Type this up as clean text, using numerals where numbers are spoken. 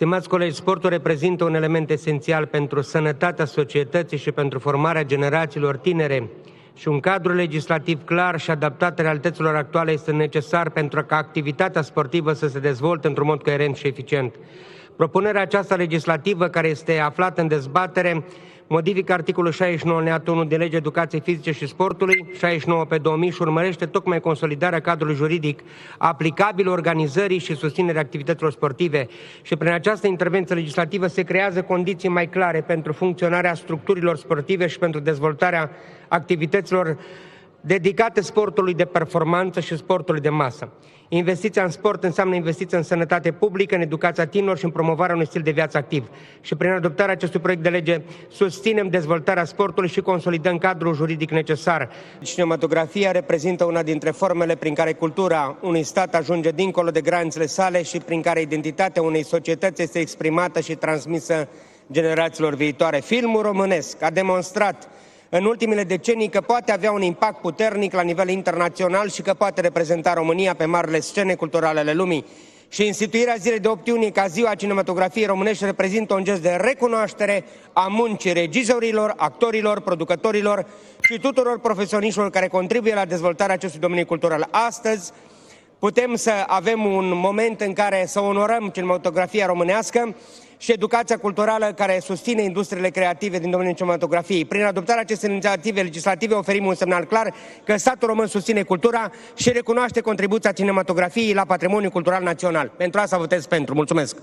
Stimați colegi, sportul reprezintă un element esențial pentru sănătatea societății și pentru formarea generațiilor tinere și un cadru legislativ clar și adaptat realităților actuale este necesar pentru ca activitatea sportivă să se dezvolte într-un mod coerent și eficient. Propunerea aceasta legislativă, care este aflată în dezbatere, modifică articolul 69 alineatul 1 din Legea Educației Fizice și Sportului, 69/2000, și urmărește tocmai consolidarea cadrului juridic aplicabil organizării și susținerea activităților sportive. Și prin această intervenție legislativă se creează condiții mai clare pentru funcționarea structurilor sportive și pentru dezvoltarea activităților dedicate sportului de performanță și sportului de masă. Investiția în sport înseamnă investiția în sănătate publică, în educația tinerilor și în promovarea unui stil de viață activ. Și prin adoptarea acestui proiect de lege susținem dezvoltarea sportului și consolidăm cadrul juridic necesar. Cinematografia reprezintă una dintre formele prin care cultura unui stat ajunge dincolo de granițele sale și prin care identitatea unei societăți este exprimată și transmisă generațiilor viitoare. Filmul românesc a demonstrat în ultimele decenii că poate avea un impact puternic la nivel internațional și că poate reprezenta România pe marile scene culturale ale lumii. Și instituirea zilei de 8 iunie ca ziua cinematografiei românești reprezintă un gest de recunoaștere a muncii regizorilor, actorilor, producătorilor și tuturor profesioniștilor care contribuie la dezvoltarea acestui domeniu cultural. Astăzi putem să avem un moment în care să onorăm cinematografia românească și educația culturală care susține industriile creative din domeniul cinematografiei. Prin adoptarea acestei inițiative legislative oferim un semnal clar că statul român susține cultura și recunoaște contribuția cinematografiei la patrimoniul cultural național. Pentru asta votez pentru. Mulțumesc!